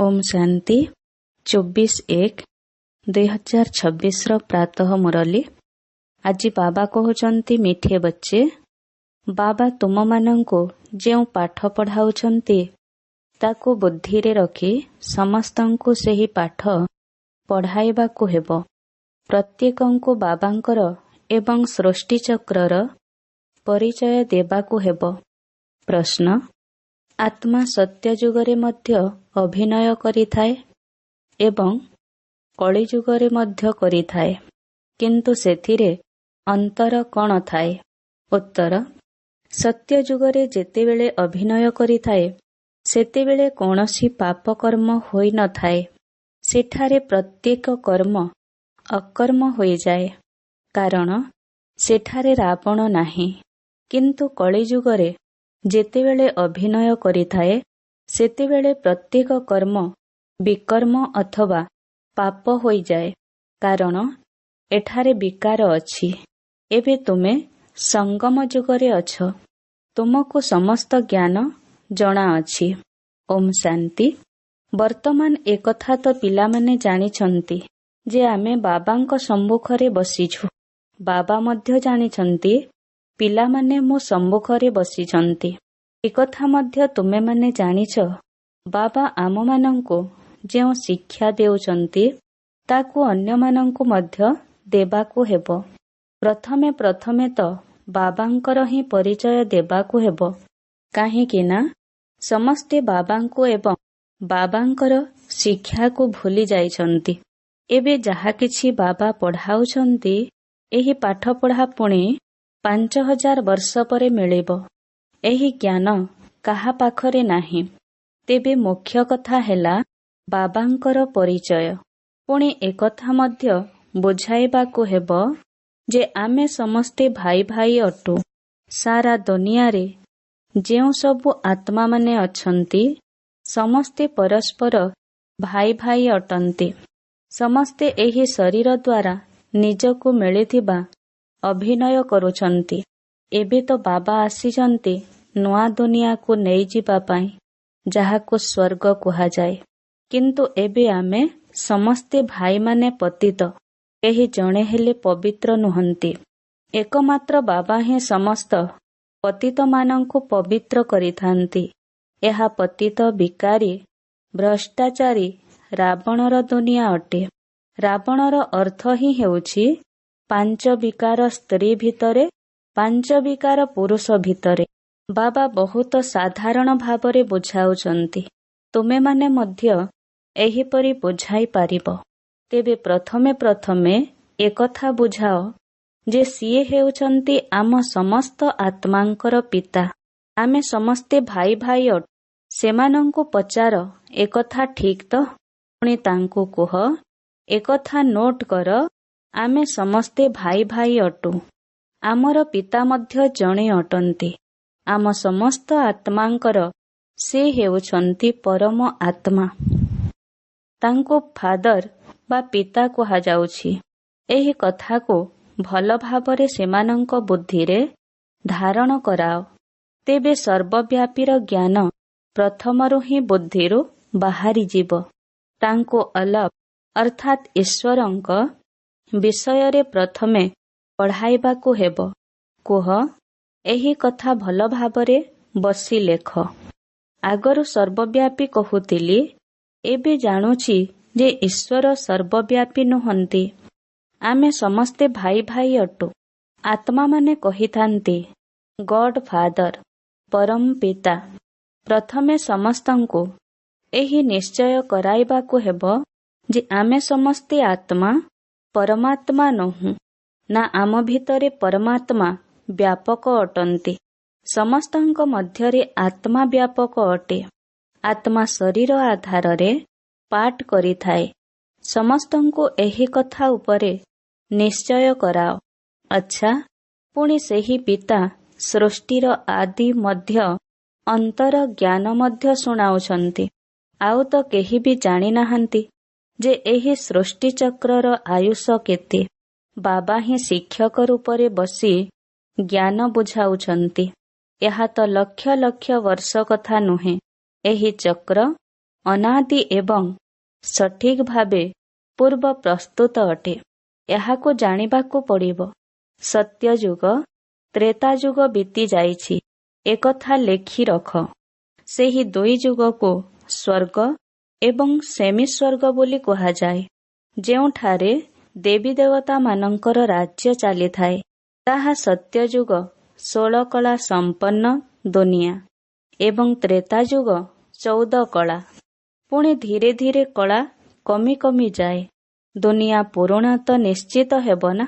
ओम शांति 24/1/2026 प्रातः मुरली। आज बाबा कहउचंती मिठे बच्चे, बाबा तुम मानंको जेउ पाठ पढ़ाउचंती ताकू बुद्धि रे रखी समस्तंको सेही पाठ पढ़ाइबाकू हेबो। प्रत्येकंको बाबांकर एवं सृष्टि चक्रर परिचय देबाकू हेबो। प्रश्न, आत्मा सत्य जुगरे मध्य अभिनय करिथाए एवं कली जुगरे मध्य करिथाए, किंतु सेथिरे अंतर कौन थाए? उत्तर, सत्य जुगरे जेतेबेले अभिनय करिथाए सेतेबेले कौनसी पाप कर्म होई न थाए। सेठारे प्रत्येक कर्म अकर्म होई जाए, कारण सेठारे रावण नाही। किंतु कली जुगरे जेतेबेले अभिनय करिथाए सेतेबेले प्रत्येक कर्म विकर्म अथवा पाप होई जाए, कारण एठारे विकार अछि। एबे तुमे संगम जुगरे अछ, तुमको समस्त ज्ञान जणा अछि। ओम शांति। वर्तमान एकथा तो पिलामाने जानिछंती जे आमे बाबांक सम्मुखरे बसिछु। बाबा मध्य जानिछंती पिलामाने मो सम्मुखरे बसिछंती। एकथा मध्य तुमे माने जानिछ, बाबा आम मानंको जेउ शिक्षा देउचंती ताकू अन्य मानंको मध्य देबाकू हेबो। प्रथमे प्रथमे तो बाबांकर ही परिचय देबाकू हेबो, काहेकि ना समस्ते बाबांको एवं बाबांकर शिक्षा को भूली जाइछंती। एबे जहा किछि बाबा पढ़ाउछंती एही पाठ पढ़ा पुणी 5000 वर्ष परे मिलिबो। एही ज्ञान काहा पाखरे नाही। तेबे मुख्य कथा हेला बाबांकर परिचय। पुणी एकथा मध्य बुझाइबाकू हेबो जे आमे समस्ते भाई भाई अटु। सारा दुनिया रे जेउ सबु आत्मा माने अछंती समस्ते परस्पर भाई भाई अटंती। समस्ते एही शरीर द्वारा निजको मिलिथिबा अभिनय करुछंती। एबे तो बाबा आसीचंती नुआ दुनिया को नेई जिबा पाई, जाहाको स्वर्ग कुहा जाए। किंतु एबे आमे समस्ते भाई माने पतित, केही जणे हेले पवित्र नुहंती। एकमात्र बाबा ही समस्त पतित मानंको पवित्र करिथांती। एहा पतित विकारी भ्रष्टाचारी रावणर दुनिया अटे। रावणर अर्थ ही हेउछि 5 विकार स्त्री भितरे 5 विकार पुरुष भितरे। बाबा बहुत साधारण भावरे बुझाउचंती। तुमे माने मध्य एहिपरि बुझाई पारिबो। तेबे प्रथमे प्रथमे एकथा बुझाओ जे सिए हेउचंती आम समस्त आत्मांकर पिता। आमे समस्ते भाई भाई अट। सेमानंकु पचार एकथा ठीक तो? पुणी तांकु कुह एकथा नोट कर, आमे समस्ते भाई भाई अटु। आमर पिता मध्य जणे अटंती। आम समस्त आत्मांकर से हेउछंती परम आत्मा। तांको फादर बा पिता कुहा जाउछि। एही कथा को भल भावरे सेमानंक बुद्धि रे धारण कराओ। तेबे सर्वव्यापीर ज्ञान प्रथमरु ही बुद्धिरु बाहारी जीव। तांको अलप अर्थात ईश्वरंक विषय प्रथमे पढ़ाइबाकू हेबो। कुह एही कथा भल भावरे बसी लेख। आगरु सर्वव्यापी कहुतिली, एबे जानुछि जे ईश्वर सर्वव्यापी नुहंती। आमे समस्ते भाई भाई अटु। आत्मा माने कहिथांती गॉड फादर, परम पिता। प्रथमे समस्तंको एही निश्चय कराइबाकू हेबो जे आमे समस्ते आत्मा परमात्मा नहु ना। आम भितरे परमात्मा व्यापक अटंती। समस्तंक मध्यरे आत्मा व्यापक अटे। आत्मा शरीर आधार रे पाठ करिथाए। समस्तंको एही कथा उपरे निश्चय कराओ। अच्छा, पुणी सेही पिता सृष्टिर आदि मध्य अंतर ज्ञान मध्य सुनाउछंती। आउ तो केही भी जानि नाहंती जे एही सृष्टि चक्रर आयुष केते। बाबा ही शिक्षक रूपरे बसी ज्ञान बुझाउछंती। ଏହା ତ ଲକ୍ଷ ଲକ୍ଷ ବର୍ଷ କଥା ନୁହେଁ। ଏହି ଚକ୍ର ଅନାଦି ଏବଂ ସଠିକ ଭାବେ ପୂର୍ବ ପ୍ରସ୍ତୁତ ଅଟେ। ଏହାକୁ ଜାଣିବାକୁ ପଡ଼ିବ। ସତ୍ୟଯୁଗ ତ୍ରେତାଯୁଗ ବିତି ଯାଇଛି ଏକଥା ଲେଖି ରଖ। ସେହି ଦୁଇ ଯୁଗକୁ ସ୍ୱର୍ଗ ଏବଂ ସେମିସ୍ୱର୍ଗ ବୋଲି କୁହାଯାଏ। ଯେଉଁଠାରେ ଦେବୀ ଦେବତାମାନଙ୍କର ରାଜ୍ୟ ଚାଲିଥାଏ ତାହା ସତ୍ୟଯୁଗ 16 କଳା ସମ୍ପନ୍ନ ଦୁନିଆ ଏବଂ ତ୍ରେତାଯୁଗ 14 କଳା। ପୁଣି ଧୀରେ ଧୀରେ କଳା କମି କମି ଯାଏ। ଦୁନିଆ ପୁରୁଣା ତ ନିଶ୍ଚିତ ହେବ ନା।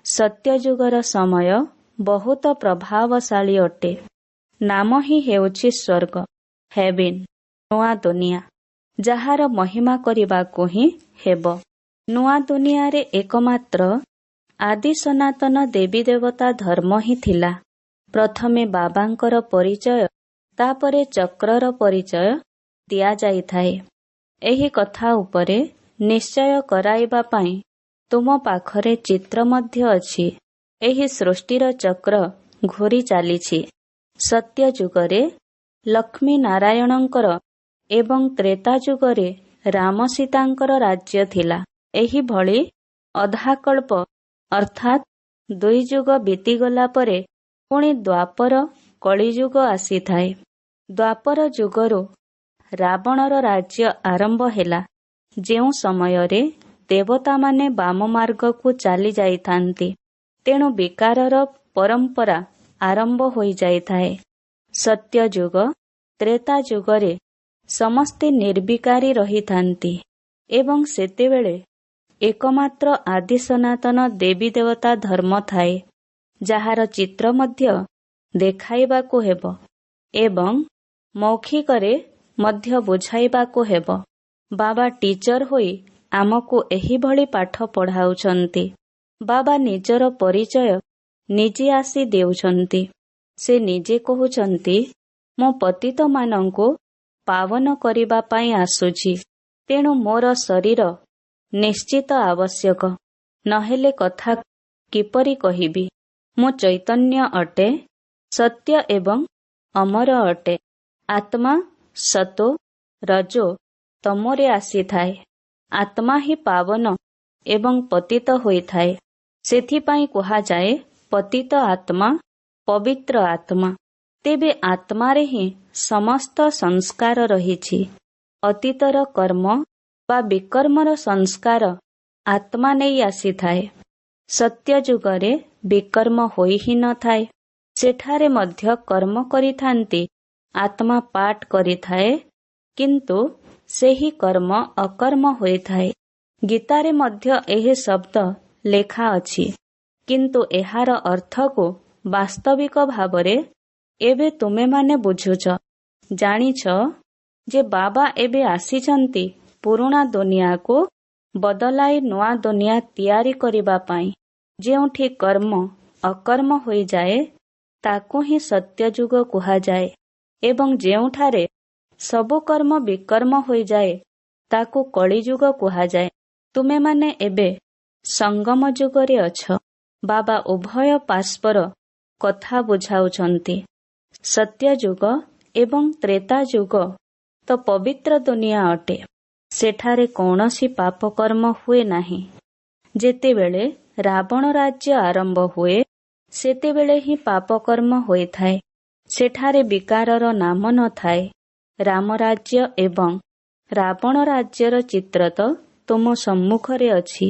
ସତ୍ୟଯୁଗର ସମୟ ବହୁତ ପ୍ରଭାବଶାଳୀ ଅଟେ। ନାମ ହିଁ ହେଉଛି ସ୍ୱର୍ଗ, ହେଭିନ୍, ନୂଆ ଦୁନିଆ, ଯାହାର ମହିମା କରିବାକୁ ହିଁ ହେବ। ନୂଆ ଦୁନିଆରେ ଏକମାତ୍ର ଆଦି ସନାତନ ଦେବୀ ଦେବତା ଧର୍ମ ହିଁ ଥିଲା। ପ୍ରଥମେ ବାବାଙ୍କର ପରିଚୟ, ତାପରେ ଚକ୍ରର ପରିଚୟ ଦିଆଯାଇଥାଏ। ଏହି କଥା ଉପରେ ନିଶ୍ଚୟ କରାଇବା ପାଇଁ ତୁମ ପାଖରେ ଚିତ୍ର ମଧ୍ୟ ଅଛି। ଏହି ସୃଷ୍ଟିର ଚକ୍ର ଘୂରି ଚାଲିଛି। ସତ୍ୟ ଯୁଗରେ ଲକ୍ଷ୍ମୀ ନାରାୟଣଙ୍କର ଏବଂ ତ୍ରେତା ଯୁଗରେ ରାମ ସୀତାଙ୍କର ରାଜ୍ୟ ଥିଲା। ଏହିଭଳି ଅଧାକଳ୍ପ ଅର୍ଥାତ୍ 2 ଯୁଗ ବିତିଗଲା ପରେ ପୁଣି ଦ୍ୱାପର କଳିଯୁଗ ଆସିଥାଏ। ଦ୍ୱାପର ଯୁଗରୁ ରାବଣର ରାଜ୍ୟ ଆରମ୍ଭ ହେଲା। ଯେଉଁ ସମୟରେ ଦେବତାମାନେ ବାମ ମାର୍ଗକୁ ଚାଲି ଯାଇଥାନ୍ତି, ତେଣୁ ବିକାରର ପରମ୍ପରା ଆରମ୍ଭ ହୋଇଯାଇଥାଏ। ସତ୍ୟଯୁଗ ତ୍ରେତା ଯୁଗରେ ସମସ୍ତେ ନିର୍ବିକାରୀ ରହିଥାନ୍ତି ଏବଂ ସେତେବେଳେ ଏକମାତ୍ର ଆଦି ସନାତନ ଦେବୀ ଦେବତା ଧର୍ମ ଥାଏ, ଯାହାର ଚିତ୍ର ମଧ୍ୟ ଦେଖାଇବାକୁ ହେବ ଏବଂ ମୌଖିକରେ ମଧ୍ୟ ବୁଝାଇବାକୁ ହେବ। ବାବା ଟିଚର ହୋଇ ଆମକୁ ଏହିଭଳି ପାଠ ପଢ଼ାଉଛନ୍ତି। ବାବା ନିଜର ପରିଚୟ ନିଜେ ଆସି ଦେଉଛନ୍ତି। ସେ ନିଜେ କହୁଛନ୍ତି, ମୁଁ ପତିତମାନଙ୍କୁ ପାବନ କରିବା ପାଇଁ ଆସୁଛି, ତେଣୁ ମୋର ଶରୀର ନିଶ୍ଚିତ ଆବଶ୍ୟକ, ନହେଲେ କଥା କିପରି କହିବି। ମୁଁ ଚୈତନ୍ୟ ଅଟେ, ସତ୍ୟ ଏବଂ ଅମର ଅଟେ। ଆତ୍ମା ସତୋ ରଜୋ ତମୋରେ ଆସିଥାଏ। ଆତ୍ମା ହିଁ ପାବନ ଏବଂ ପତିତ ହୋଇଥାଏ। ସେଥିପାଇଁ କୁହାଯାଏ ପତିତ ଆତ୍ମା, ପବିତ୍ର ଆତ୍ମା। ତେବେ ଆତ୍ମାରେ ହିଁ ସମସ୍ତ ସଂସ୍କାର ରହିଛି। ଅତୀତର କର୍ମ ବା ବିକର୍ମର ସଂସ୍କାର ଆତ୍ମା ନେଇ ଆସିଥାଏ। ସତ୍ୟ ଯୁଗରେ ବିକର୍ମ ହୋଇ ହିଁ ନଥାଏ। ସେଠାରେ ମଧ୍ୟ କର୍ମ କରିଥାନ୍ତି। ଆତ୍ମା ପାଠ କରିଥାଏ, କିନ୍ତୁ ସେହି କର୍ମ ଅକର୍ମ ହୋଇଥାଏ। ଗୀତାରେ ମଧ୍ୟ ଏହି ଶବ୍ଦ ଲେଖା ଅଛି, କିନ୍ତୁ ଏହାର ଅର୍ଥକୁ ବାସ୍ତବିକ ଭାବରେ ଏବେ ତୁମେମାନେ ବୁଝୁଛ। ଜାଣିଛ ଯେ ବାବା ଏବେ ଆସିଛନ୍ତି ପୁରୁଣା ଦୁନିଆକୁ ବଦଳାଇ ନୂଆ ଦୁନିଆ ତିଆରି କରିବା ପାଇଁ। ଯେଉଁଠି କର୍ମ ଅକର୍ମ ହୋଇଯାଏ ତାକୁ ହିଁ ସତ୍ୟଯୁଗ କୁହାଯାଏ ଏବଂ ଯେଉଁଠାରେ ସବୁ କର୍ମ ବିକର୍ମ ହୋଇଯାଏ ତାକୁ କଳିଯୁଗ କୁହାଯାଏ। ତୁମେମାନେ ଏବେ ସଙ୍ଗମ ଯୁଗରେ ଅଛ। ବାବା ଉଭୟ ପାର୍ଶ୍ୱର କଥା ବୁଝାଉଛନ୍ତି। ସତ୍ୟଯୁଗ ଏବଂ ତ୍ରେତା ଯୁଗ ତ ପବିତ୍ର ଦୁନିଆ ଅଟେ। ସେଠାରେ କୌଣସି ପାପକର୍ମ ହୁଏ ନାହିଁ। ଯେତେବେଳେ ରାବଣ ରାଜ୍ୟ ଆରମ୍ଭ ହୁଏ, ସେତେବେଳେ ହିଁ ପାପକର୍ମ ହୋଇଥାଏ। ସେଠାରେ ବିକାରର ନାମ ନଥାଏ। ରାମ ରାଜ୍ୟ ଏବଂ ରାବଣ ରାଜ୍ୟର ଚିତ୍ର ତ ତୁମ ସମ୍ମୁଖରେ ଅଛି।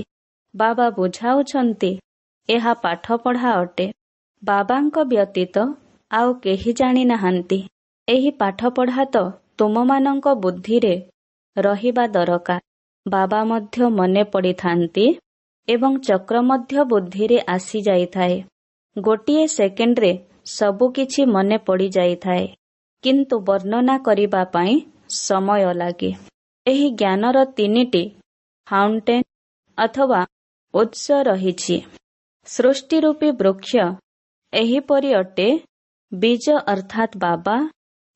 ବାବା ବୁଝାଉଛନ୍ତି, ଏହା ପାଠପଢ଼ା ଅଟେ। ବାବାଙ୍କ ବ୍ୟତୀତ ଆଉ କେହି ଜାଣିନାହାନ୍ତି। ଏହି ପାଠପଢ଼ା ତ ତୁମମାନଙ୍କ ବୁଦ୍ଧିରେ ରହିବା ଦରକାର। ବାବା ମଧ୍ୟ ମନେ ପଡ଼ିଥାନ୍ତି ଏବଂ ଚକ୍ର ମଧ୍ୟ ବୁଦ୍ଧିରେ ଆସିଯାଇଥାଏ। ଗୋଟିଏ ସେକେଣ୍ଡରେ ସବୁକିଛି ମନେ ପଡ଼ିଯାଇଥାଏ, କିନ୍ତୁ ବର୍ଣ୍ଣନା କରିବା ପାଇଁ ସମୟ ଲାଗେ। ଏହି ଜ୍ଞାନର 3ଟି ଫାଉଣ୍ଟେନ୍ ଅଥବା ଉତ୍ସ ରହିଛି। ସୃଷ୍ଟି ରୂପୀ ବୃକ୍ଷ ଏହିପରି ଅଟେ। ବୀଜ ଅର୍ଥାତ୍ ବାବା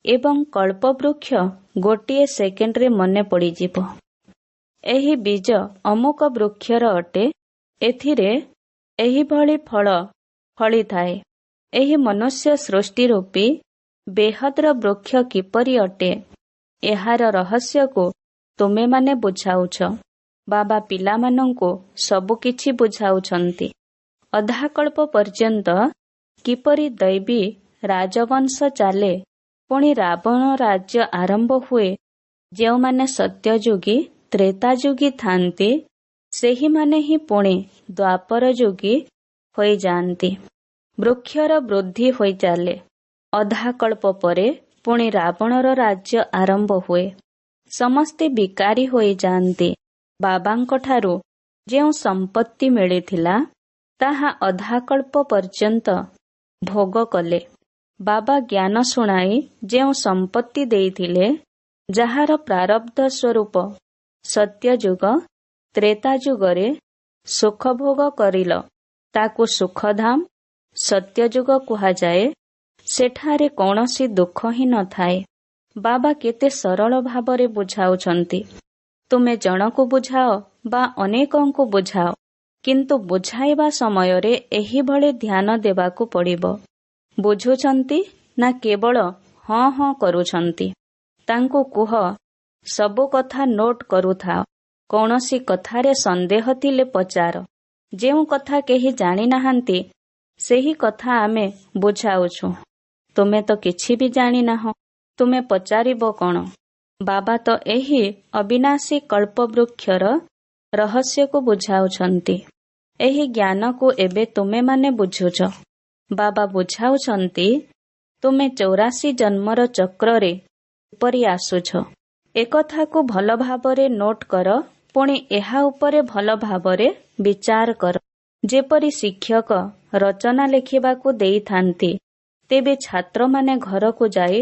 ଏବଂ କଳ୍ପବୃକ୍ଷ ଗୋଟିଏ ସେକେଣ୍ଡରେ ମନେ ପଡ଼ିଯିବ। ଏହି ବୀଜ ଅମୁକ ବୃକ୍ଷର ଅଟେ। ଏଥିରେ ଏହିଭଳି ଫଳ ଫଳିଥାଏ। ଏହି ମନୁଷ୍ୟ ସୃଷ୍ଟି ରୂପୀ ବେହଦ୍ର ବୃକ୍ଷ କିପରି ଅଟେ ଏହାର ରହସ୍ୟକୁ ତୁମେମାନେ ବୁଝାଉଛ। ବାବା ପିଲାମାନଙ୍କୁ ସବୁକିଛି ବୁଝାଉଛନ୍ତି। ଅଧାକଳ୍ପ ପର୍ଯ୍ୟନ୍ତ କିପରି ଦୈବୀ ରାଜବଂଶ ଚାଲେ, ପୁଣି ରାବଣ ରାଜ୍ୟ ଆରମ୍ଭ ହୁଏ। ଯେଉଁମାନେ ସତ୍ୟଯୁଗୀ ତ୍ରେତାଯୁଗୀ ଥାନ୍ତି, ସେହିମାନେ ହିଁ ପୁଣି ଦ୍ୱାପର ଯୁଗୀ ହୋଇଯାଆନ୍ତି। ବୃକ୍ଷର ବୃଦ୍ଧି ହୋଇଚାଲେ। ଅଧାକଳ୍ପ ପରେ ପୁଣି ରାବଣର ରାଜ୍ୟ ଆରମ୍ଭ ହୁଏ। ସମସ୍ତେ ବିକାରୀ ହୋଇଯାଆନ୍ତି। ବାବାଙ୍କଠାରୁ ଯେଉଁ ସମ୍ପତ୍ତି ମିଳିଥିଲା, ତାହା ଅଧାକଳ୍ପ ପର୍ଯ୍ୟନ୍ତ ଭୋଗ କଲେ। ବାବା ଜ୍ଞାନ ଶୁଣାଇ ଯେଉଁ ସମ୍ପତ୍ତି ଦେଇଥିଲେ, ଯାହାର ପ୍ରାରବ୍ଧ ସ୍ୱରୂପ ସତ୍ୟଯୁଗ ତ୍ରେତାଯୁଗରେ ସୁଖଭୋଗ କରିଲ, ତାକୁ ସୁଖଧାମ ସତ୍ୟଯୁଗ କୁହାଯାଏ। ସେଠାରେ କୌଣସି ଦୁଃଖ ହିଁ ନଥାଏ। ବାବା କେତେ ସରଳ ଭାବରେ ବୁଝାଉଛନ୍ତି। ତୁମେ ଜଣକୁ ବୁଝାଅ ବା ଅନେକଙ୍କୁ ବୁଝାଅ, କିନ୍ତୁ ବୁଝାଇବା ସମୟରେ ଏହିଭଳି ଧ୍ୟାନ ଦେବାକୁ ପଡ଼ିବ। ବୁଝୁଛନ୍ତି ନା କେବଳ ହଁ ହଁ କରୁଛନ୍ତି? ତାଙ୍କୁ କୁହ, ସବୁ କଥା ନୋଟ୍ କରୁଥାଅ। କୌଣସି କଥାରେ ସନ୍ଦେହ ଥିଲେ ପଚାର। ଯେଉଁ କଥା କେହି ଜାଣିନାହାନ୍ତି, ସେହି କଥା ଆମେ ବୁଝାଉଛୁ। ତୁମେ ତ କିଛି ବି ଜାଣିନାହଁ, ତୁମେ ପଚାରିବ କ'ଣ? ବାବା ତ ଏହି ଅବିନାଶୀ କଳ୍ପବୃକ୍ଷର ରହସ୍ୟକୁ ବୁଝାଉଛନ୍ତି। ଏହି ଜ୍ଞାନକୁ ଏବେ ତୁମେମାନେ ବୁଝୁଛ। ବାବା ବୁଝାଉଛନ୍ତି, ତୁମେ 84 ଜନ୍ମର ଚକ୍ରରେ କିପରି ଆସୁଛ। ଏକଥାକୁ ଭଲ ଭାବରେ ନୋଟ୍ କର, ପୁଣି ଏହା ଉପରେ ଭଲ ଭାବରେ ବିଚାର କର। ଯେପରି ଶିକ୍ଷକ ରଚନା ଲେଖିବାକୁ ଦେଇଥାନ୍ତି, ତେବେ ଛାତ୍ରମାନେ ଘରକୁ ଯାଇ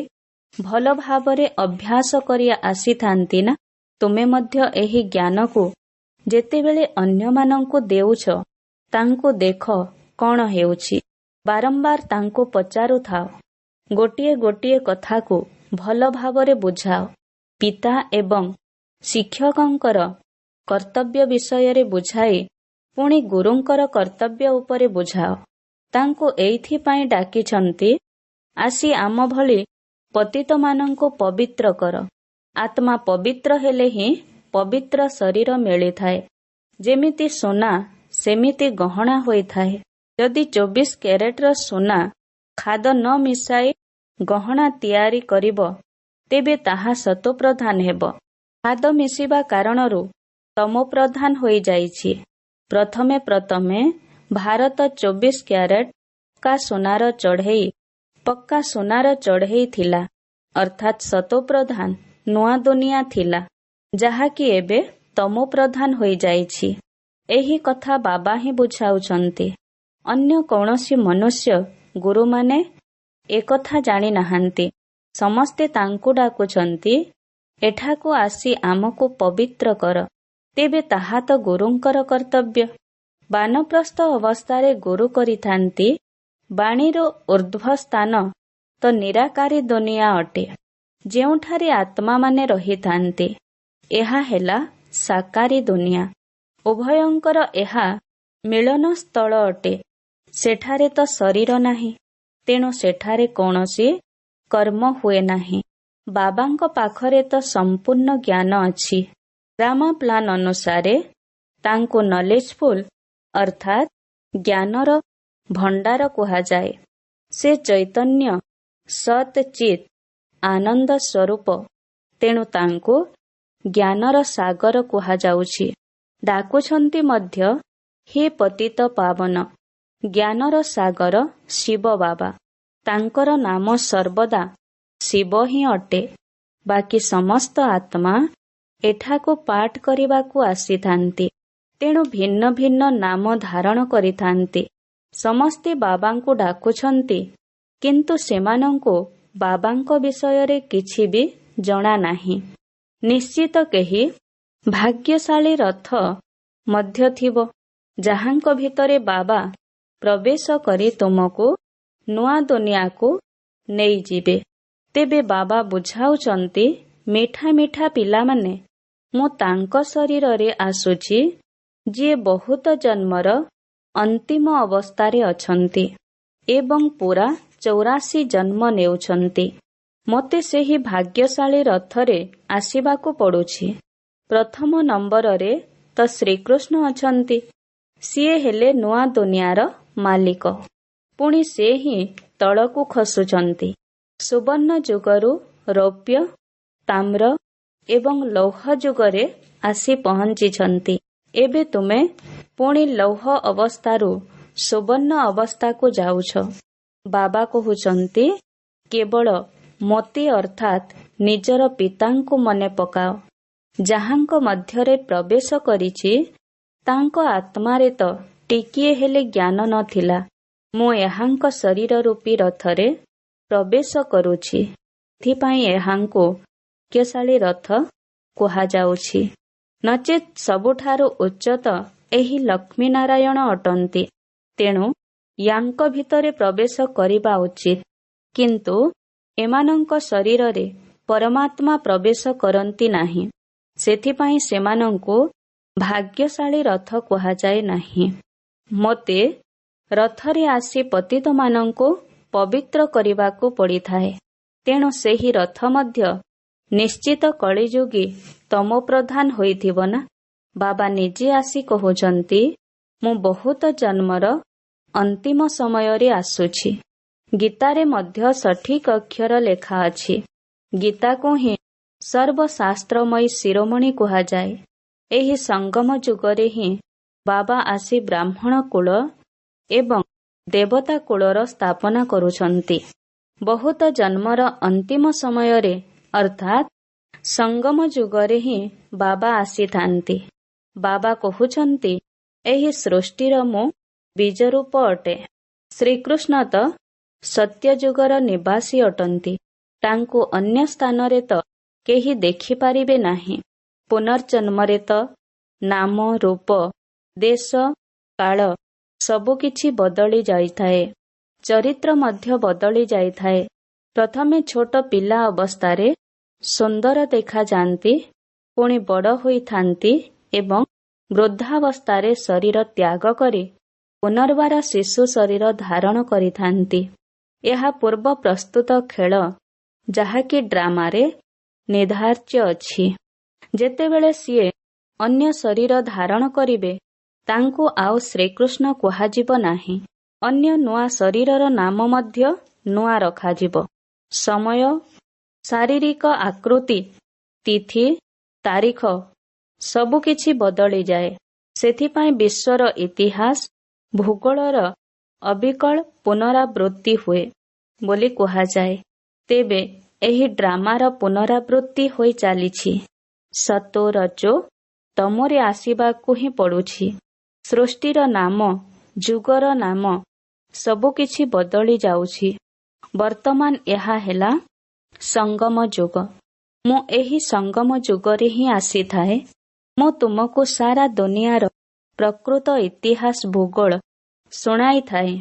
ଭଲ ଭାବରେ ଅଭ୍ୟାସ କରି ଆସିଥାନ୍ତି ନା? ତୁମେ ମଧ୍ୟ ଏହି ଜ୍ଞାନକୁ ଯେତେବେଳେ ଅନ୍ୟମାନଙ୍କୁ ଦେଉଛ, ତାଙ୍କୁ ଦେଖ କ'ଣ ହେଉଛି। ବାରମ୍ବାର ତାଙ୍କୁ ପଚାରୁଥାଅ। ଗୋଟିଏ ଗୋଟିଏ କଥାକୁ ଭଲ ଭାବରେ ବୁଝାଅ। ପିତା ଏବଂ ଶିକ୍ଷକଙ୍କର କର୍ତ୍ତବ୍ୟ ବିଷୟରେ ବୁଝାଇ ପୁଣି ଗୁରୁଙ୍କର କର୍ତ୍ତବ୍ୟ ଉପରେ ବୁଝାଅ। ତାଙ୍କୁ ଏଇଥିପାଇଁ ଡାକିଛନ୍ତି, ଆସି ଆମ ଭଳି ପତିତମାନଙ୍କୁ ପବିତ୍ର କର। ଆତ୍ମା ପବିତ୍ର ହେଲେ ହିଁ ପବିତ୍ର ଶରୀର ମିଳିଥାଏ। ଯେମିତି ସୁନା ସେମିତି ଗହଣା ହୋଇଥାଏ। ଯଦି 24 କ୍ୟାରେଟର ସୁନା ଖାଦ ନ ମିଶାଇ ଗହଣା ତିଆରି କରିବ, ତେବେ ତାହା ସତୋପ୍ରଧାନ ହେବ। ଖାଦ ମିଶିବା କାରଣରୁ ତମୋପ୍ରଧାନ ହୋଇଯାଇଛି। ପ୍ରଥମେ ପ୍ରଥମେ ଭାରତ 24 କ୍ୟାରେଟ ପକ୍କା ସୁନାର ଚଢ଼େଇ ଥିଲା, ଅର୍ଥାତ୍ ସତୋପ୍ରଧାନ ନୂଆ ଦୁନିଆ ଥିଲା, ଯାହାକି ଏବେ ତମୋପ୍ରଧାନ ହୋଇଯାଇଛି। ଏହି କଥା ବାବା ହିଁ ବୁଝାଉଛନ୍ତି। ଅନ୍ୟ କୌଣସି ମନୁଷ୍ୟ ଗୁରୁମାନେ ଏକଥା ଜାଣିନାହାନ୍ତି। ସମସ୍ତେ ତାଙ୍କୁ ଡାକୁଛନ୍ତି, ଏଠାକୁ ଆସି ଆମକୁ ପବିତ୍ର କର। ତେବେ ତାହା ତ ଗୁରୁଙ୍କର କର୍ତ୍ତବ୍ୟ। ବାନପ୍ରସ୍ଥ ଅବସ୍ଥାରେ ଗୁରୁ କରିଥାନ୍ତି। ବାଣୀର ଊର୍ଦ୍ଧ୍ୱ ସ୍ଥାନ ତ ନିରାକାରୀ ଦୁନିଆ ଅଟେ, ଯେଉଁଠାରେ ଆତ୍ମାମାନେ ରହିଥାନ୍ତି। ଏହା ହେଲା ସାକାରୀ ଦୁନିଆ। ଉଭୟଙ୍କର ଏହା ମିଳନ ସ୍ଥଳ ଅଟେ। ସେଠାରେ ତ ଶରୀର ନାହିଁ, ତେଣୁ ସେଠାରେ କୌଣସି କର୍ମ ହୁଏ ନାହିଁ। ବାବାଙ୍କ ପାଖରେ ତ ସମ୍ପୂର୍ଣ୍ଣ ଜ୍ଞାନ ଅଛି। ରାମା ପ୍ଲାନ୍ ଅନୁସାରେ ତାଙ୍କୁ ନଲେଜଫୁଲ୍ ଅର୍ଥାତ୍ ଜ୍ଞାନର ଭଣ୍ଡାର କୁହାଯାଏ। ସେ ଚୈତନ୍ୟ ସତ୍ ଚିତ୍ ଆନନ୍ଦ ସ୍ୱରୂପ, ତେଣୁ ତାଙ୍କୁ ଜ୍ଞାନର ସାଗର କୁହାଯାଉଛି। ଡାକୁଛନ୍ତି ମଧ୍ୟ, ହେ ପତିତ ପାବନ ଜ୍ଞାନର ସାଗର ଶିବ ବାବା। ତାଙ୍କର ନାମ ସର୍ବଦା ଶିବ ହିଁ ଅଟେ। ବାକି ସମସ୍ତ ଆତ୍ମା ଏଠାକୁ ପାଠ କରିବାକୁ ଆସିଥାନ୍ତି, ତେଣୁ ଭିନ୍ନ ଭିନ୍ନ ନାମ ଧାରଣ କରିଥାନ୍ତି। ସମସ୍ତେ ବାବାଙ୍କୁ ଡାକୁଛନ୍ତି, କିନ୍ତୁ ସେମାନଙ୍କୁ ବାବାଙ୍କ ବିଷୟରେ କିଛି ବି ଜଣା ନାହିଁ। ନିଶ୍ଚିତ କେହି ଭାଗ୍ୟଶାଳୀ ରଥ ମଧ୍ୟ ଥିବ, ଯାହାଙ୍କ ଭିତରେ ବାବା ପ୍ରବେଶ କରି ତୁମକୁ ନୂଆ ଦୁନିଆକୁ ନେଇଯିବେ। ତେବେ ବାବା ବୁଝାଉଛନ୍ତି, ମିଠା ମିଠା ପିଲାମାନେ, ମୁଁ ତାଙ୍କ ଶରୀରରେ ଆସୁଛି ଯିଏ ବହୁତ ଜନ୍ମର ଅନ୍ତିମ ଅବସ୍ଥାରେ ଅଛନ୍ତି ଏବଂ ପୁରା 84 ଜନ୍ମ ନେଉଛନ୍ତି। ମୋତେ ସେହି ଭାଗ୍ୟଶାଳୀ ରଥରେ ଆସିବାକୁ ପଡ଼ୁଛି। ପ୍ରଥମ ନମ୍ବରରେ ତ ଶ୍ରୀକୃଷ୍ଣ ଅଛନ୍ତି। ସିଏ ହେଲେ ନୂଆ ଦୁନିଆର ମାଲିକ। ପୁଣି ସେ ହିଁ ତଳକୁ ଖସୁଛନ୍ତି। ସୁବର୍ଣ୍ଣ ଯୁଗରୁ ରୌପ୍ୟ, ତାମ୍ର ଏବଂ ଲୌହ ଯୁଗରେ ଆସି ପହଞ୍ଚିଛନ୍ତି। ଏବେ ତୁମେ ପୁଣି ଲୌହ ଅବସ୍ଥାରୁ ସୁବର୍ଣ୍ଣ ଅବସ୍ଥାକୁ ଯାଉଛ। ବାବା କହୁଛନ୍ତି, କେବଳ ମୋତେ ଅର୍ଥାତ୍ ନିଜର ପିତାଙ୍କୁ ମନେ ପକାଅ। ଯାହାଙ୍କ ମଧ୍ୟରେ ପ୍ରବେଶ କରିଛି ତାଙ୍କ ଆତ୍ମାରେ ତ ଟିକିଏ ହେଲେ ଜ୍ଞାନ ନଥିଲା। ମୁଁ ଏହାଙ୍କ ଶରୀର ରୂପୀ ରଥରେ ପ୍ରବେଶ କରୁଛି। ଏଥିପାଇଁ ଏହାଙ୍କୁ ଭାଗ୍ୟଶାଳୀ ରଥ କୁହାଯାଉଛି। ନଚେତ୍ ସବୁଠାରୁ ଉଚ୍ଚତ ଏହି ଲକ୍ଷ୍ମୀନାରାୟଣ ଅଟନ୍ତି। ତେଣୁ ୟାଙ୍କ ଭିତରେ ପ୍ରବେଶ କରିବା ଉଚିତ। କିନ୍ତୁ ଏମାନଙ୍କ ଶରୀରରେ ପରମାତ୍ମା ପ୍ରବେଶ କରନ୍ତି ନାହିଁ। ସେଥିପାଇଁ ସେମାନଙ୍କୁ ଭାଗ୍ୟଶାଳୀ ରଥ କୁହାଯାଏ ନାହିଁ। ମୋତେ ରଥରେ ଆସି ପତିତମାନଙ୍କୁ ପବିତ୍ର କରିବାକୁ ପଡ଼ିଥାଏ। ତେଣୁ ସେହି ରଥ ମଧ୍ୟ ନିଶ୍ଚିତ କଳିଯୁଗୀ ତମୋପ୍ରଧାନ ହୋଇଥିବ ନା। ବାବା ନିଜେ ଆସି କହୁଛନ୍ତି, ମୁଁ ବହୁତ ଜନ୍ମର ଅନ୍ତିମ ସମୟରେ ଆସୁଛି। ଗୀତାରେ ମଧ୍ୟ ସଠିକ୍ ଅକ୍ଷର ଲେଖା ଅଛି। ଗୀତାକୁ ହିଁ ସର୍ବଶାସ୍ତ୍ରମୟୀ ଶିରୋମଣି କୁହାଯାଏ। ଏହି ସଙ୍ଗମ ଯୁଗରେ ହିଁ ବାବା ଆସି ବ୍ରାହ୍ମଣ କୁଳ ଏବଂ ଦେବତା କୁଳର ସ୍ଥାପନା କରୁଛନ୍ତି। ବହୁତ ଜନ୍ମର ଅନ୍ତିମ ସମୟରେ ଅର୍ଥାତ୍ ସଙ୍ଗମ ଯୁଗରେ ହିଁ ବାବା ଆସିଥାନ୍ତି। ବାବା କହୁଛନ୍ତି, ଏହି ସୃଷ୍ଟିର ମୁଁ ବୀଜରୂପ ଅଟେ। ଶ୍ରୀକୃଷ୍ଣ ତ ସତ୍ୟଯୁଗର ନିବାସୀ ଅଟନ୍ତି। ତାଙ୍କୁ ଅନ୍ୟ ସ୍ଥାନରେ ତ କେହି ଦେଖିପାରିବେ ନାହିଁ। ପୁନର୍ଜନ୍ମରେ ତ ନାମ, ରୂପ, ଦେଶ, କାଳ ସବୁକିଛି ବଦଳି ଯାଇଥାଏ। ଚରିତ୍ର ମଧ୍ୟ ବଦଳି ଯାଇଥାଏ। ପ୍ରଥମେ ଛୋଟ ପିଲା ଅବସ୍ଥାରେ ସୁନ୍ଦର ଦେଖାଯାଆନ୍ତି, ପୁଣି ବଡ଼ ହୋଇଥାନ୍ତି ଏବଂ ବୃଦ୍ଧାବସ୍ଥାରେ ଶରୀର ତ୍ୟାଗ କରି ପୁନର୍ବାର ଶିଶୁ ଶରୀର ଧାରଣ କରିଥାନ୍ତି। ଏହା ପୂର୍ବ ପ୍ରସ୍ତୁତ ଖେଳ, ଯାହାକି ଡ୍ରାମାରେ ନିର୍ଦ୍ଧାର୍ଯ୍ୟ ଅଛି। ଯେତେବେଳେ ସିଏ ଅନ୍ୟ ଶରୀର ଧାରଣ କରିବେ, ତାଙ୍କୁ ଆଉ ଶ୍ରୀକୃଷ୍ଣ କୁହାଯିବ ନାହିଁ। ଅନ୍ୟ ନୂଆ ଶରୀରର ନାମ ମଧ୍ୟ ନୂଆ ରଖାଯିବ। ସମୟ, ଶାରୀରିକ ଆକୃତି, ତିଥି, ତାରିଖ ସବୁକିଛି ବଦଳିଯାଏ। ସେଥିପାଇଁ ବିଶ୍ୱର ଇତିହାସ, ଭୂଗୋଳର ଅବିକଳ ପୁନରାବୃତ୍ତି ହୁଏ ବୋଲି କୁହାଯାଏ। ତେବେ ଏହି ଡ୍ରାମାର ପୁନରାବୃତ୍ତି ହୋଇ ଚାଲିଛି। ସତୋ ରଜୋ ତମୋରେ ଆସିବାକୁ ହିଁ ପଡ଼ୁଛି। ସୃଷ୍ଟିର ନାମ, ଯୁଗର ନାମ ସବୁକିଛି ବଦଳି ଯାଉଛି। ବର୍ତ୍ତମାନ ଏହା ହେଲା ସଙ୍ଗମ ଯୁଗ। ମୁଁ ଏହି ସଙ୍ଗମ ଯୁଗରେ ହିଁ ଆସିଥାଏ। ମୁଁ ତୁମକୁ ସାରା ଦୁନିଆର ପ୍ରକୃତ ଇତିହାସ, ଭୂଗୋଳ ଶୁଣାଇଥାଏ।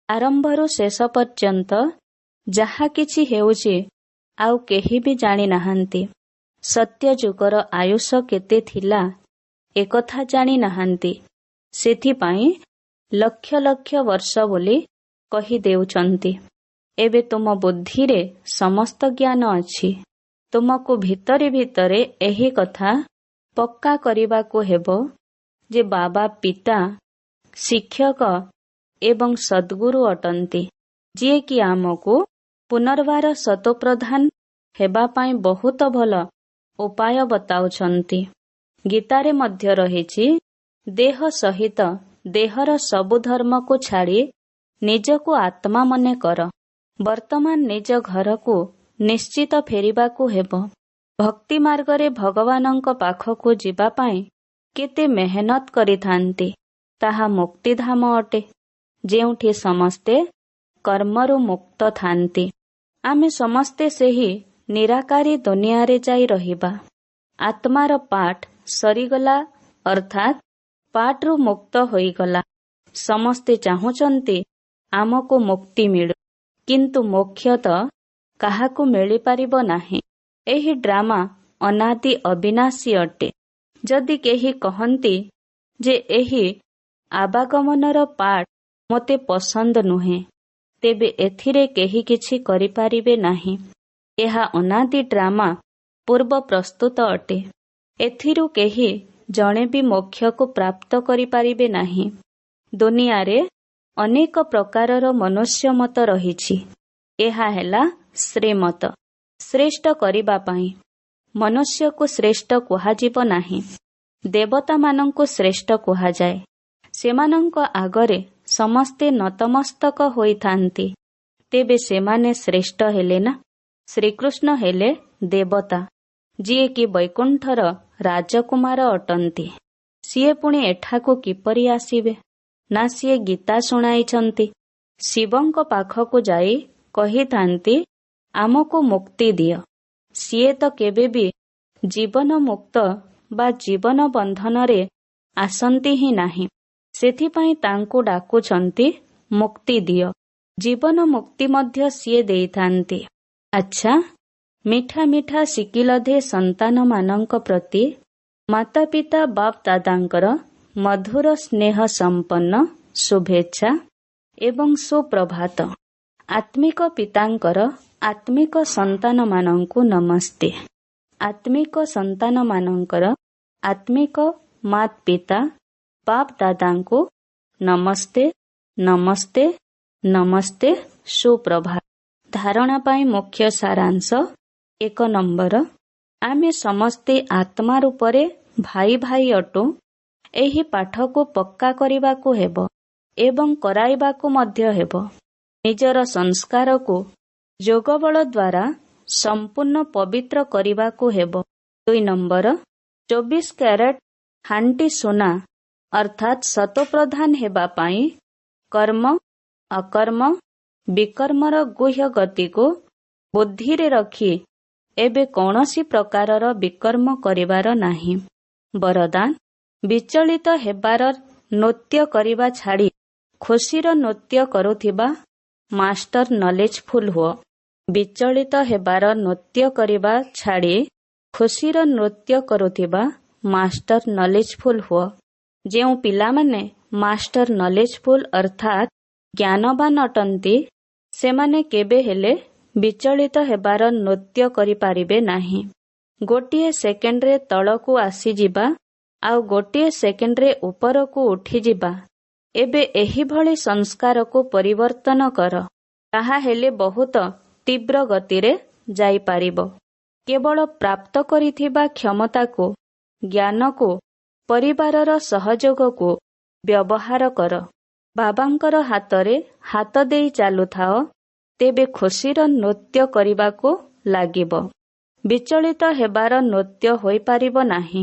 ଆରମ୍ଭରୁ ଶେଷ ପର୍ଯ୍ୟନ୍ତ ଯାହା କିଛି ହେଉଛି ଆଉ କେହି ବି ଜାଣିନାହାନ୍ତି। ସତ୍ୟ ଯୁଗର ଆୟୁଷ କେତେ ଥିଲା ଏକଥା ଜାଣିନାହାନ୍ତି। ସେଥିପାଇଁ ଲକ୍ଷ ଲକ୍ଷ ବର୍ଷ ବୋଲି କହିଦେଉଛନ୍ତି। ଏବେ ତୁମ ବୁଦ୍ଧିରେ ସମସ୍ତ ଜ୍ଞାନ ଅଛି। ତୁମକୁ ଭିତରେ ଭିତରେ ଏହି କଥା ପକ୍କା କରିବାକୁ ହେବ ଯେ ବାବା ପିତା, ଶିକ୍ଷକ ଏବଂ ସଦ୍ଗୁରୁ ଅଟନ୍ତି, ଯିଏକି ଆମକୁ ପୁନର୍ବାର ସତୋପ୍ରଧାନ ହେବା ପାଇଁ ବହୁତ ଭଲ ଉପାୟ ବତାଉଛନ୍ତି। ଗୀତାରେ ମଧ୍ୟ ରହିଛି, ଦେହ ସହିତ ଦେହର ସବୁ ଧର୍ମକୁ ଛାଡ଼ି ନିଜକୁ ଆତ୍ମା ମନେ କର। ବର୍ତ୍ତମାନ ନିଜ ଘରକୁ ନିଶ୍ଚିତ ଫେରିବାକୁ ହେବ। ଭକ୍ତି ମାର୍ଗରେ ଭଗବାନଙ୍କ ପାଖକୁ ଯିବା ପାଇଁ କେତେ ମେହନତ କରିଥାନ୍ତି। ତାହା ମୁକ୍ତିଧାମ ଅଟେ, ଯେଉଁଠି ସମସ୍ତେ କର୍ମରୁ ମୁକ୍ତ ଥାନ୍ତି। ଆମେ ସମସ୍ତେ ସେହି ନିରାକାରୀ ଦୁନିଆରେ ଯାଇ ରହିବା। ଆତ୍ମାର ପାଠ ସରିଗଲା, ଅର୍ଥାତ୍ ପାଠରୁ ମୁକ୍ତ ହୋଇଗଲା। ସମସ୍ତେ ଚାହୁଁଛନ୍ତି ଆମକୁ ମୁକ୍ତି ମିଳୁ, କିନ୍ତୁ ମୋକ୍ଷ ତ କାହାକୁ ମିଳିପାରିବ ନାହିଁ। ଏହି ଡ୍ରାମା ଅନାଦି ଅବିନାଶୀ ଅଟେ। ଯଦି କେହି କହନ୍ତି ଯେ ଏହି ଆବାଗମନର ପାଠ ମୋତେ ପସନ୍ଦ ନୁହେଁ, ତେବେ ଏଥିରେ କେହି କିଛି କରିପାରିବେ ନାହିଁ। ଏହା ଅନାଦି ଡ୍ରାମା ପୂର୍ବ ପ୍ରସ୍ତୁତ ଅଟେ। ଏଥିରୁ କେହି ଜଣେ ବି ମୋକ୍ଷକୁ ପ୍ରାପ୍ତ କରିପାରିବେ ନାହିଁ। ଦୁନିଆରେ ଅନେକ ପ୍ରକାରର ମନୁଷ୍ୟ ମତ ରହିଛି। ଏହା ହେଲା ଶ୍ରୀମତ, ଶ୍ରେଷ୍ଠ କରିବା ପାଇଁ। ମନୁଷ୍ୟକୁ ଶ୍ରେଷ୍ଠ କୁହାଯିବ ନାହିଁ। ଦେବତାମାନଙ୍କୁ ଶ୍ରେଷ୍ଠ କୁହାଯାଏ। ସେମାନଙ୍କ ଆଗରେ ସମସ୍ତେ ନତମସ୍ତକ ହୋଇଥାନ୍ତି। ତେବେ ସେମାନେ ଶ୍ରେଷ୍ଠ ହେଲେ ନା? ଶ୍ରୀକୃଷ୍ଣ ହେଲେ ଦେବତା, ଯିଏକି ବୈକୁଣ୍ଠର ରାଜକୁମାର ଅଟନ୍ତି। ସିଏ ପୁଣି ଏଠାକୁ କିପରି ଆସିବେ? ନା ସିଏ ଗୀତା ଶୁଣାଇଛନ୍ତି। ଶିବଙ୍କ ପାଖକୁ ଯାଇ କହିଥାନ୍ତି, ଆମକୁ ମୁକ୍ତି ଦିଅ। ସିଏ ତ କେବେ ବି ଜୀବନ ମୁକ୍ତ ବା ଜୀବନ ବନ୍ଧନରେ ଆସନ୍ତି ହିଁ ନାହିଁ। ସେଥିପାଇଁ ତାଙ୍କୁ ଡାକୁଛନ୍ତି ମୁକ୍ତି ଦିଅ। ଜୀବନ ମୁକ୍ତି ମଧ୍ୟ ସିଏ ଦେଇଥାନ୍ତି। ଆଚ୍ଛା, ମିଠା ମିଠା ଶିକିଲଧେ ସନ୍ତାନମାନଙ୍କ ପ୍ରତି ମାତା ପିତା ବାପ ଦାଦାଙ୍କର ମଧୁର ସ୍ନେହ ସମ୍ପନ୍ନ ଶୁଭେଚ୍ଛା ଏବଂ ସୁପ୍ରଭାତ। ଆତ୍ମିକ ପିତାଙ୍କର ଆତ୍ମିକ ସନ୍ତାନମାନଙ୍କୁ ନମସ୍ତେ। ଆତ୍ମିକ ସନ୍ତାନମାନଙ୍କର ଆତ୍ମିକ ମାତ ପିତା ବାପ ଦାଦାଙ୍କୁ ନମସ୍ତେ, ନମସ୍ତେ, ନମସ୍ତେ, ସୁପ୍ରଭାତ। ଧାରଣା ପାଇଁ ମୁଖ୍ୟ ସାରାଂଶ। 1 ନମ୍ବର, ଆମେ ସମସ୍ତେ ଆତ୍ମା ରୂପରେ ଭାଇ ଭାଇ ଅଟୁ। ଏହି ପାଠକୁ ପକ୍କା କରିବାକୁ ହେବ ଏବଂ କରାଇବାକୁ ମଧ୍ୟ ହେବ। ନିଜର ସଂସ୍କାରକୁ ଯୋଗବଳ ଦ୍ୱାରା ସମ୍ପୂର୍ଣ୍ଣ ପବିତ୍ର କରିବାକୁ ହେବ। 2 ନମ୍ବର, 24 କ୍ୟାରେଟ ଖାଣ୍ଟି ସୁନା ଅର୍ଥାତ୍ ଶତପ୍ରଧାନ ହେବା ପାଇଁ କର୍ମ, ଅକର୍ମ, ବିକର୍ମର ଗୁହ୍ୟ ଗତିକୁ ବୁଦ୍ଧିରେ ରଖି ଏବେ କୌଣସି ପ୍ରକାରର ବିକର୍ମ କରିବାର ନାହିଁ। ବରଦାନ, ବିଚଳିତ ହେବାର ନୃତ୍ୟ କରିବା ଛାଡ଼ି ଖୁସିର ନୃତ୍ୟ କରୁଥିବା ମାଷ୍ଟର ନଲେଜଫୁଲ ହୁଅ। ବିଚଳିତ ହେବାର ନୃତ୍ୟ କରିବା ଛାଡ଼ି ଖୁସିର ନୃତ୍ୟ କରୁଥିବା ମାଷ୍ଟର ନଲେଜଫୁଲ ହୁଅ। ଯେଉଁ ପିଲାମାନେ ମାଷ୍ଟର ନଲେଜଫୁଲ ଅର୍ଥାତ୍ ଜ୍ଞାନବାନ ଅଟନ୍ତି, ସେମାନେ କେବେ ହେଲେ ବିଚଳିତ ହେବାର ନୃତ୍ୟ କରିପାରିବେ ନାହିଁ। ଗୋଟିଏ ସେକେଣ୍ଡରେ ତଳକୁ ଆସିଯିବା ଆଉ ଗୋଟିଏ ସେକେଣ୍ଡରେ ଉପରକୁ ଉଠିଯିବା। ଏବେ ଏହିଭଳି ସଂସ୍କାରକୁ ପରିବର୍ତ୍ତନ କର। ତାହା ହେଲେ ବହୁତ ତୀବ୍ର ଗତିରେ ଯାଇପାରିବ। କେବଳ ପ୍ରାପ୍ତ କରିଥିବା କ୍ଷମତାକୁ, ଜ୍ଞାନକୁ, ପରିବାରର ସହଯୋଗକୁ ବ୍ୟବହାର କର। ବାବାଙ୍କର ହାତରେ ହାତ ଦେଇ ଚାଲୁଥାଅ। ତେବେ ଖୁସିର ନୃତ୍ୟ କରିବାକୁ ଲାଗିବ। ବିଚଳିତ ହେବାର ନୃତ୍ୟ ହୋଇପାରିବ ନାହିଁ।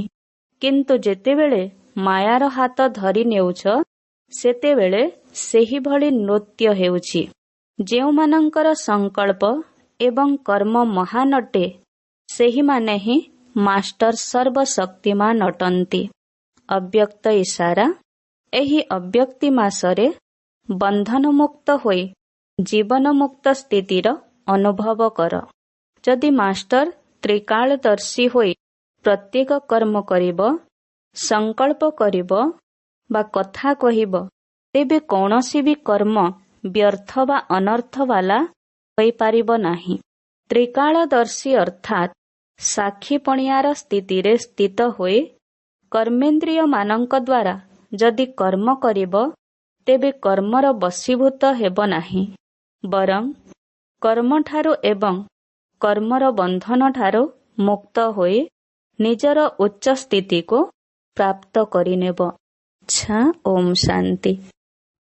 କିନ୍ତୁ ଯେତେବେଳେ ମାୟାର ହାତ ଧରି ନେଉଛ, ସେତେବେଳେ ସେହିଭଳି ନୃତ୍ୟ ହେଉଛି। ଯେଉଁମାନଙ୍କର ସଂକଳ୍ପ ଏବଂ କର୍ମ ମହାନ ଅଟେ, ସେହିମାନେ ହିଁ ମାଷ୍ଟର ସର୍ବଶକ୍ତିମାନ ଅଟନ୍ତି। ଅବ୍ୟକ୍ତ ଇଶାରା। ଏହି ଅବ୍ୟକ୍ତି ମାସରେ ବନ୍ଧନମୁକ୍ତ ହୋଇ ଜୀବନମୁକ୍ତ ସ୍ଥିତିର ଅନୁଭବ କର। ଯଦି ମାଷ୍ଟର ତ୍ରିକାଳଦର୍ଶୀ ହୋଇ ପ୍ରତ୍ୟେକ କର୍ମ କରିବ, ସଂକଳ୍ପ କରିବ ବା କଥା କହିବ, ତେବେ କୌଣସି ବି କର୍ମ ବ୍ୟର୍ଥ ବା ଅନର୍ଥ ବାଲା ହୋଇପାରିବ ନାହିଁ। ତ୍ରିକାଳଦର୍ଶୀ ଅର୍ଥାତ୍ ସାକ୍ଷୀପଣିଆର ସ୍ଥିତିରେ ସ୍ଥିତ ହୋଇ କର୍ମେନ୍ଦ୍ରିୟମାନଙ୍କ ଦ୍ୱାରା ଯଦି କର୍ମ କରିବ, ତେବେ କର୍ମର ବଶୀଭୂତ ହେବ ନାହିଁ। ବରଂ କର୍ମଠାରୁ ଏବଂ କର୍ମର ବନ୍ଧନଠାରୁ ମୁକ୍ତ ହୋଇ ନିଜର ଉଚ୍ଚ ସ୍ଥିତିକୁ ପ୍ରାପ୍ତ କରିନେବ। ଓମ୍ ଶାନ୍ତି।